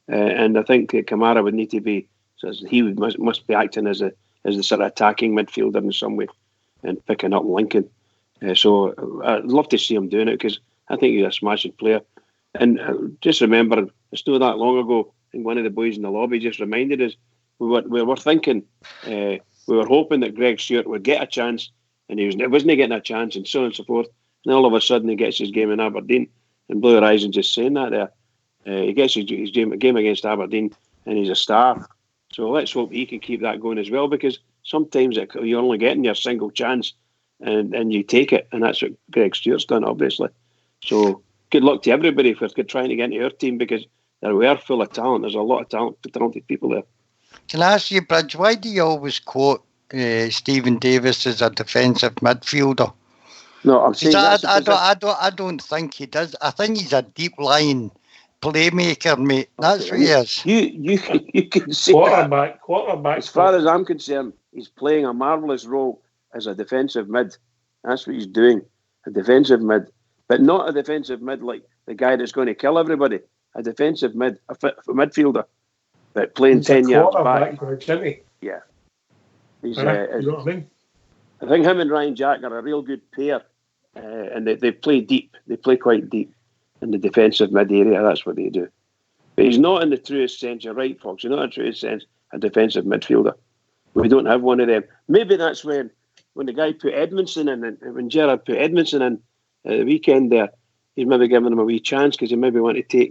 and I think Kamara would need to be. So he must be acting as the sort of attacking midfielder in some way, and picking up Lincoln. So I'd love to see him doing it because I think he's a smashing player. And just remember, it's not that long ago, and one of the boys in the lobby just reminded us we were thinking, we were hoping that Greg Stewart would get a chance, and he wasn't getting a chance, and so on and so forth. And all of a sudden, he gets his game in Aberdeen, and Blue Horizon just saying that there. He gets his game against Aberdeen, and he's a star. So let's hope he can keep that going as well, because sometimes you're only getting your single chance, and you take it, and that's what Greg Stewart's done, obviously. So good luck to everybody for trying to get into our team, because we're full of talent. There's a lot of talented people there. Can I ask you, Bridge, why do you always quote Stephen Davis as a defensive midfielder? No, I'm saying I don't think he does. I think he's a deep line playmaker, mate. That's what he is. You can see quarterback. As far as I'm concerned, he's playing a marvellous role as a defensive mid. That's what he's doing, a defensive mid, but not a defensive mid like the guy that's going to kill everybody. A defensive mid, a midfielder, but playing he's 10 yards back. Yeah. He's, you know what I mean? I think him and Ryan Jack are a real good pair, and they play deep. They play quite deep in the defensive mid area. That's what they do. But he's not in the truest sense. You're right, Fox. He's not in the truest sense a defensive midfielder. We don't have one of them. Maybe that's when the guy put Edmondson in, and when Gerrard put Edmondson in at the weekend there, he's maybe giving him a wee chance because he maybe want to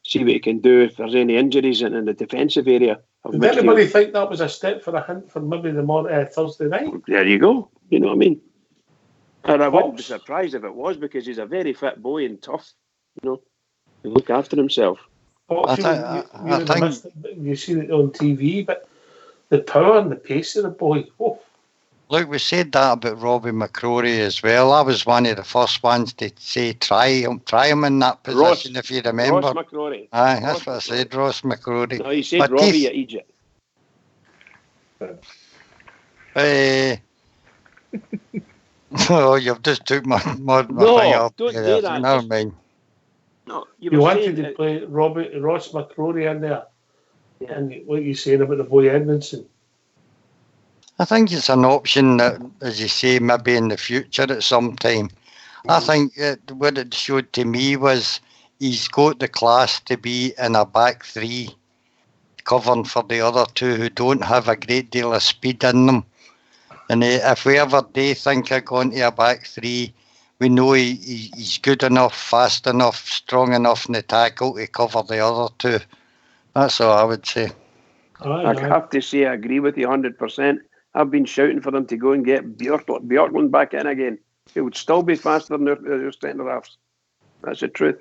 see what he can do if there's any injuries in the defensive area. Did anybody think that was a step for a hint for maybe the Thursday night? There you go. You know what I mean? And I wouldn't be surprised if it was, because he's a very fit boy and tough. You know, he look after himself. You see it on TV, but the power and the pace of the boy. Oh. Look, we said that about Robbie McCrory as well. I was one of the first ones to say try him in that position, if you remember. Ross McCrory. Aye, that's what I said, Ross McCrory. No, you said Robbie at Egypt. Oh, you've just took my thing off. Don't do that. Never mind. No, You wanted to play Ross McCrory in there. Yeah. And what you saying about the boy Edmondson? I think it's an option that, as you say, maybe in the future at some time. I think what it showed to me was he's got the class to be in a back three, covering for the other two who don't have a great deal of speed in them. And if we ever do think of going to a back three, we know he's good enough, fast enough, strong enough in the tackle to cover the other two. That's all I would say. I have to say I agree with you 100%. I've been shouting for them to go and get Bjorklund back in again. He would still be faster than their centre halves. That's the truth.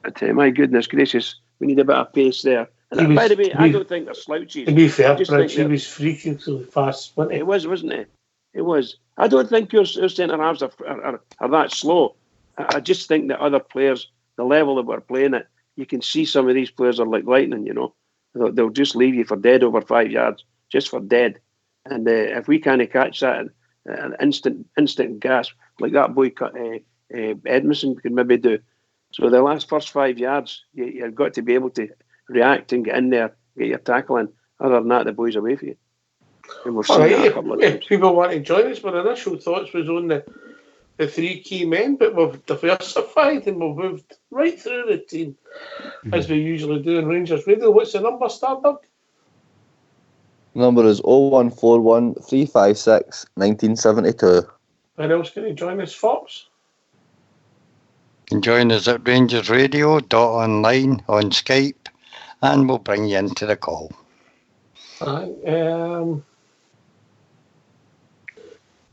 But my goodness gracious, we need a bit of pace there. And by the way, I don't think they're slouches. To be fair, Bridge, he was freakishly fast, wasn't he? It was, wasn't it? It was. I don't think your centre halves are that slow. I just think that other players, the level that we're playing at, you can see some of these players are like lightning, you know. They'll just leave you for dead over 5 yards, just for dead. And if we can't catch that, an instant gasp, like that boy Edmondson could maybe do. So the first 5 yards, you've got to be able to react and get in there, get your tackle in. Other than that, the boy's away for you. And we've seen that a couple of times. If people want to join us, my initial thoughts was on the three key men, but we've diversified and we've moved right through the team, as we usually do in Rangers Radio. What's the number, Stardog? Number is 0141 356 1972. When else can you join us, Fox? You can join us at rangersradio.online on Skype, and we'll bring you into the call.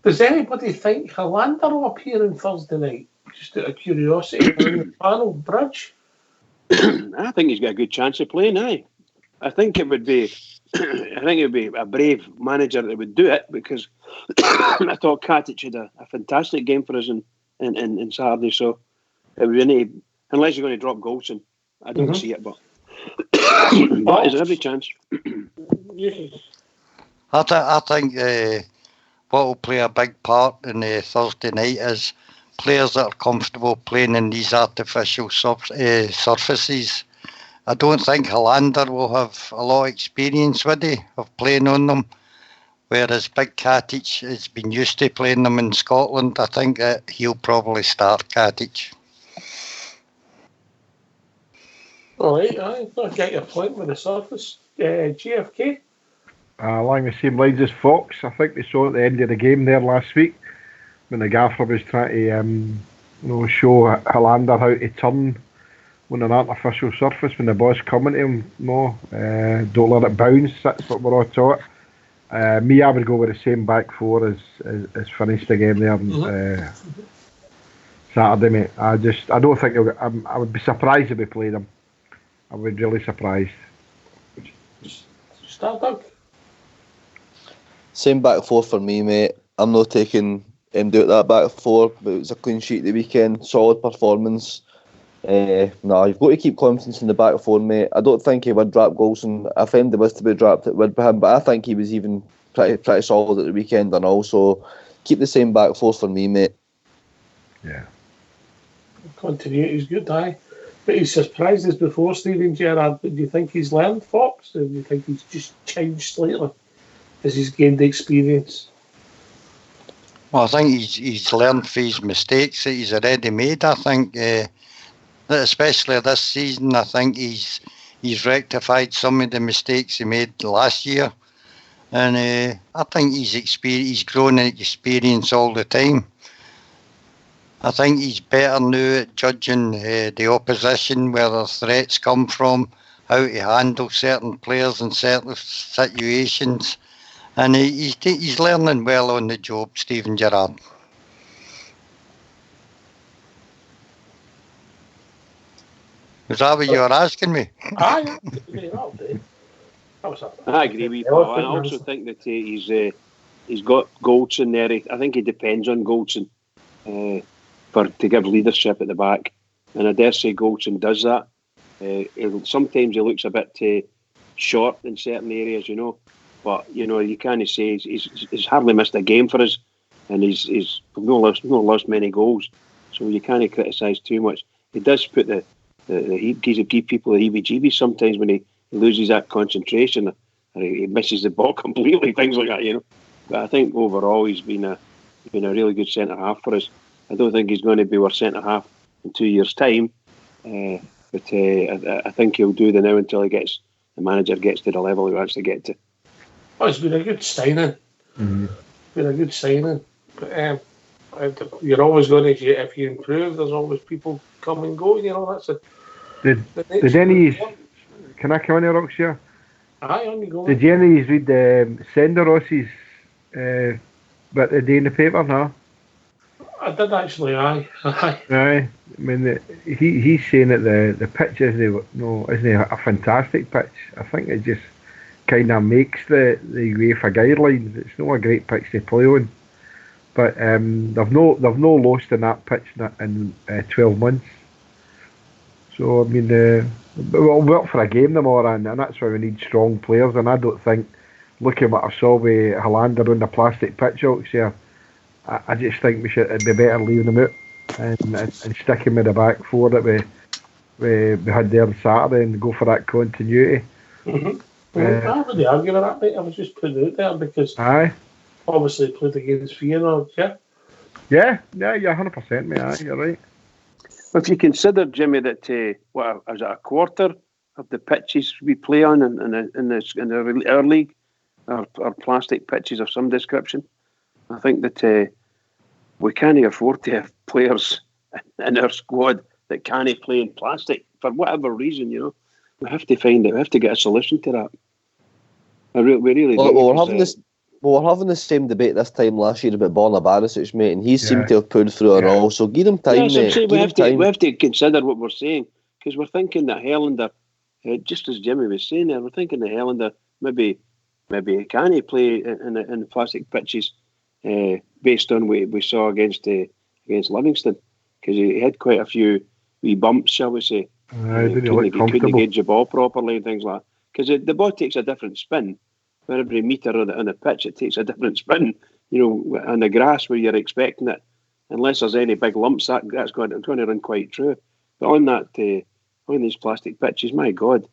Does anybody think Helander will appear on Thursday night? Just out of curiosity, in the panel, Bridge? I think he's got a good chance of playing, aye. I think it would be a brave manager that would do it, because I thought Katic had a fantastic game for us in Saturday, so it would be unless you're going to drop Golson. I don't see it, but there's every chance. I think what will play a big part in Thursday night is players that are comfortable playing in these artificial surfaces. I don't think Helander will have a lot of experience with it, of playing on them, whereas Big Katic has been used to playing them in Scotland. I think that he'll probably start Katic. All right, I get your point with the surface. GFK? Along the same lines as Fox. I think we saw at the end of the game there last week when the gaffer was trying to show Helander how to turn on an artificial surface when the ball's coming to him. Don't let it bounce. That's what we're all taught. I would go with the same back four as finished the game there Saturday, mate. I don't think I would be surprised if we played him. I would be really surprised. Stardog? Same back four for me, mate. I'm not taking him out that back four, but it was a clean sheet the weekend. Solid performance. You've got to keep confidence in the back four, mate. I don't think he would drop Golson. If anybody was to be dropped, it would be him, but I think he was even pretty solid at the weekend, and also keep the same back four for me, mate. Yeah. Continuity is good, aye. But he surprised us before, Steven Gerrard. But do you think he's learned, Fox? Or do you think he's just changed slightly as he's gained the experience? Well, I think he's learned from his mistakes that he's already made. I think, especially this season, I think he's rectified some of the mistakes he made last year. And I think he's grown in experience all the time. I think he's better now at judging the opposition, where the threats come from, how to handle certain players in certain situations. And he's learning well on the job, Steven Gerrard. Is that what you were asking me? I agree with you, Paul. I also think that he's got Goldson there. I think he depends on Goldson to give leadership at the back, and I dare say Goldson does that. Sometimes he looks a bit short in certain areas, but you can't say he's hardly missed a game for us, and he's not lost many goals, so you can't criticise too much. He does put give people the heebie-jeebies sometimes when he loses that concentration, or he misses the ball completely, things like that, But I think overall he's been a really good centre half for us. I don't think he's going to be our centre half in 2 years' time, but I think he'll do the now until the manager gets to the level he wants to get to. Well, it's been a good signing. Mm-hmm. Been a good signing. But, you're always going to, if you improve, there's always people come and go. That's it. Did any? Can I come in here, Roxy? Aye, on you go. Did you any read Senderos's bit today in the paper? No. I did actually. Aye. Aye. I mean, he's saying that the pitch isn't a fantastic pitch. I think it just kind of makes the UEFA guidelines. It's not a great pitch to play on, but they've no lost in that pitch in 12 months. So I mean, we'll work for a game tomorrow, and that's why we need strong players. And I don't think, looking what I saw with Hollander on the plastic pitch out here, I just think it'd be better leaving them out and sticking with the back four that we had there on Saturday and go for that continuity. Mm-hmm. I wouldn't argue with that, mate. I was just putting it out there because obviously played against Feyenoord, yeah? Yeah, you're 100%, mate. Aye, you're right. Well, if you consider, Jimmy, that is it a quarter of the pitches we play on in our league are plastic pitches of some description, I think that we can't afford to have players in our squad that can't play in plastic for whatever reason. We have to find it. We have to get a solution to that. We really do. We're having the same debate this time last year about Borna Barisic, mate, and he seemed to have pulled through it all. So give him time, mate. We have to consider what we're saying, because we're thinking that Helander, just as Jimmy was saying there, we're thinking that Helander maybe can play in the plastic pitches based on what we saw against Livingston, because he had quite a few wee bumps, shall we say. He couldn't gauge the ball properly and things like that. Because the ball takes a different spin. For every metre on the pitch, it takes a different spin. On the grass where you're expecting it, unless there's any big lumps, that's going to run quite true. But on these plastic pitches, my God,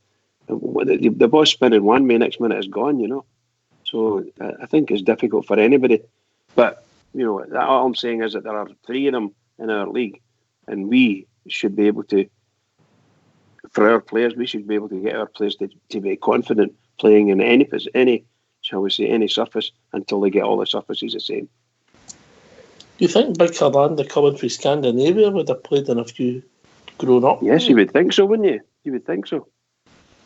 the ball's spinning one way, next minute it's gone. So I think it's difficult for anybody. But all I'm saying is that there are 3 of them in our league, and we should be able to. For our players, we should be able to get our players to be confident playing in any surface until they get all the surfaces the same. Do you think Big Hollander coming from Scandinavia would have played in a few grown up? Yes, you would think so, wouldn't you? You would think so.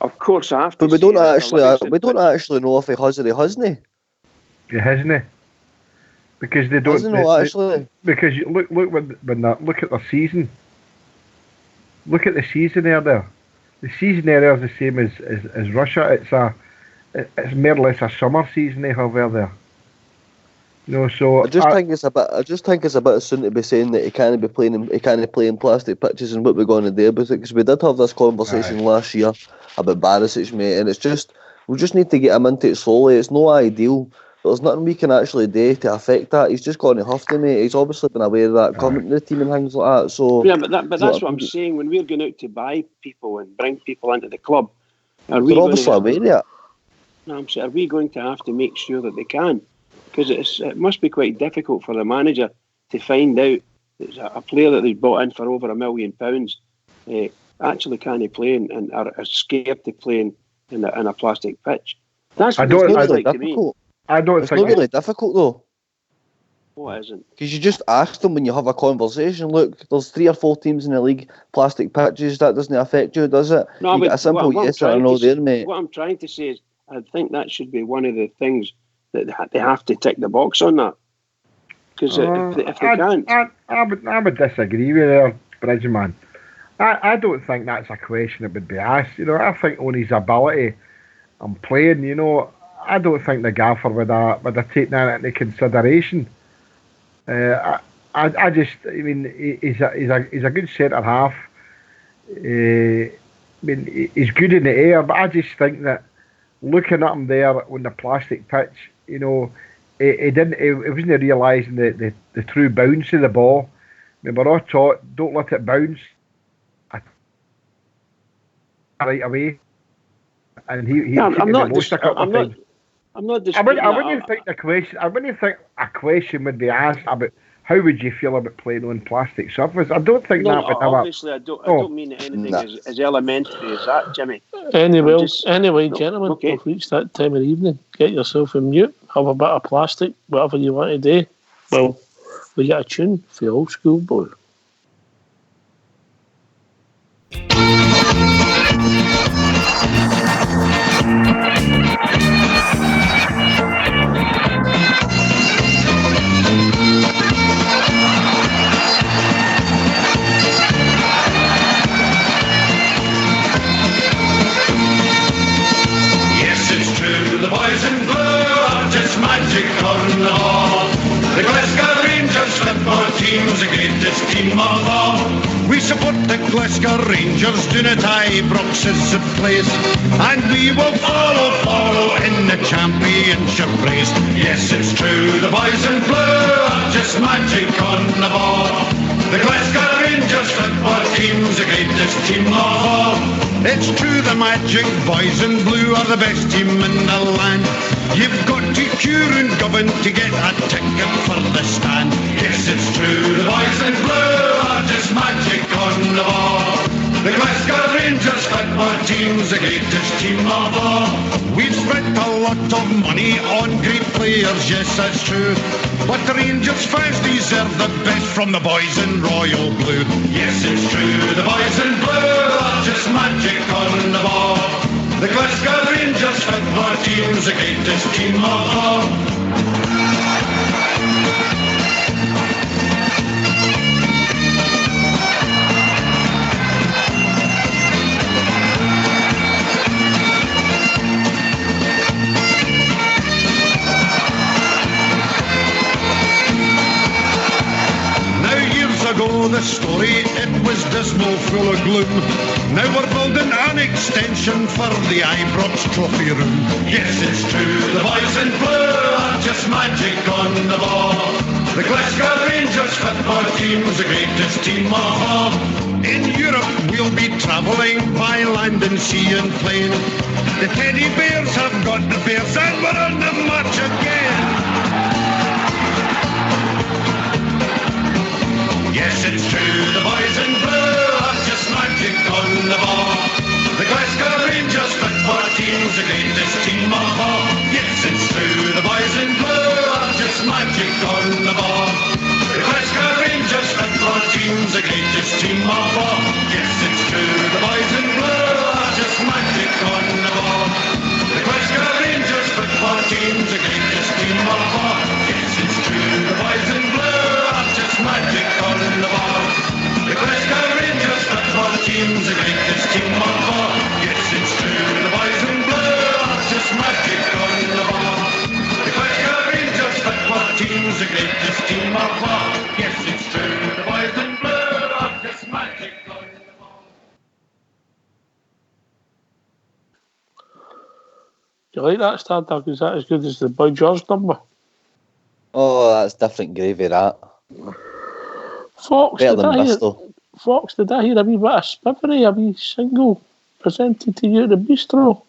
Of course, I have to. But we don't actually know if he has or he hasn't. He hasn't. Because they don't. Actually. Because look at their season. Look at the season there. The season there is the same as Russia. It's more or less a summer season they have there. So I just think it's a bit soon to be saying that he can't play in plastic pitches and what we're going to do about it, because we did have this conversation last year about Barisic, mate, and we just need to get him into it slowly. It's no ideal. There's nothing we can actually do to affect that. He's just going to have to, mate. He's obviously been aware of that coming to the team and things like that. So yeah, but that's what I'm saying. When we're going out to buy people and bring people into the club, we're obviously aware of it. No, I'm saying, are we going to have to make sure that they can? Because it must be quite difficult for the manager to find out that a player that they've bought in for over £1 million actually can't play and are scared to play in a plastic pitch. That's what it's like to me. It's not really difficult though. What isn't? Because you just ask them when you have a conversation. Look, there's 3 or 4 teams in the league, plastic pitches. That doesn't affect you, does it? No, you get a simple yes or no there, mate. What I'm trying to say is, I think that should be one of the things that they have to tick the box on that. Because if they can't, I would disagree with you, Bridgman. I don't think that's a question that would be asked. I think on his ability and playing, I don't think the gaffer would have taken that into consideration. I mean, he's a good centre half. I mean, he's good in the air, but I just think that looking at him there on the plastic pitch, he wasn't realising the true bounce of the ball. I mean, we're all taught, don't let it bounce right away. And I'm not disputing I wouldn't think a question would be asked about how would you feel about playing on plastic surface. I don't think that would have. Obviously, I don't mean anything as elementary as that, Jimmy. Anyway, gentlemen, okay. We've reached that time of the evening. Get yourself a mute, have a bit of plastic, whatever you want to do. Well, we got a tune for the old school boy. Boys in blue are just magic on the ball. The Glasgow Rangers football team's the greatest team of all. We support the Glasgow Rangers, do not Ibrox is the place. And we will follow in the championship race. Yes, it's true, the boys in blue are just magic on the ball. The Glasgow Rangers football team's the greatest team of all. It's true, the Magic Boys in Blue are the best team in the land. You've got to queue and govern to get a ticket for the stand. Yes, it's true, the Boys in Blue are just magic on the ball. The Glasgow Rangers football team's the greatest team of all. We've spent a lot of money on great players, yes, that's true. But the Rangers fans deserve the best from the boys in Royal Blue. Yes, it's true, the boys in blue are just magic on the ball. The Glasgow Rangers football team's the greatest team of all. Ago the story, it was dismal, full of gloom. Now we're building an extension for the Ibrox trophy room. Yes, it's true, the boys in blue are just magic on the ball. The Glasgow Rangers football team's the greatest team of all. In Europe we'll be travelling by land and sea and plain. The teddy bears have got the bears and we're on the march again. Yes, it's true, the boys in blue are just magic on the ball. The Glasgow Rangers football team's the greatest team of all. Yes, it's true, the boys in blue are just magic on the ball. The Glasgow Rangers football team's the greatest team of all. Yes, it's true, the boys in blue are just magic on the ball. The Glasgow Rangers football team's the greatest team of all. Yes, it's true, the boys in blue are just magic on the ball. The Glasgow Rangers football team's the greatest team of all. Yes, it's true, the boys in blue are just magic on the ball. The Glasgow Rangers football team's the greatest team of all. Yes, it's true, the boys in blue are just magic on the ball. Do you like that, Stardog? Is that as good as the Boy George number? Oh, that's different gravy, that. Fox, Better than Bristol. Fox, did I hear a wee bit of spivery, a wee single presented to you at the bistro?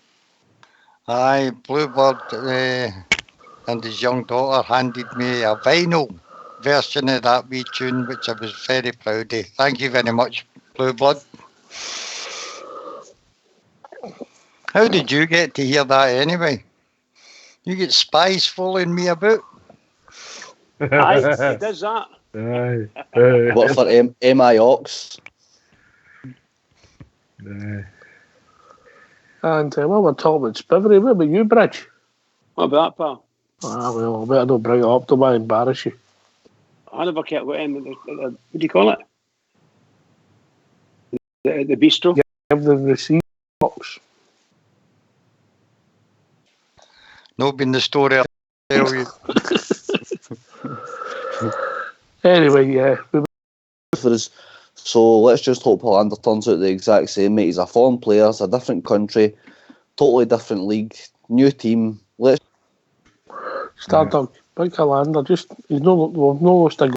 Aye, Bluebird and his young daughter handed me a vinyl version of that wee tune, which I was very proud of. Thank you very much, Bluebird. How did you get to hear that anyway? You get spies following me about? Aye, he does that. What for MI Ox? And while we're talking about spivery, what about you, Bridge? What about that, pal? Ah, well, I better not bring it up, don't want to embarrass you. I never kept what do you call it? The bistro? Give the receipt box. Not been the story I tell you. Anyway, yeah. For us. So let's just hope Hollander turns out the exact same, mate. He's a foreign player, it's a different country, totally different league, new team. Let's Stardog, Big Hollander, just, we've no lost a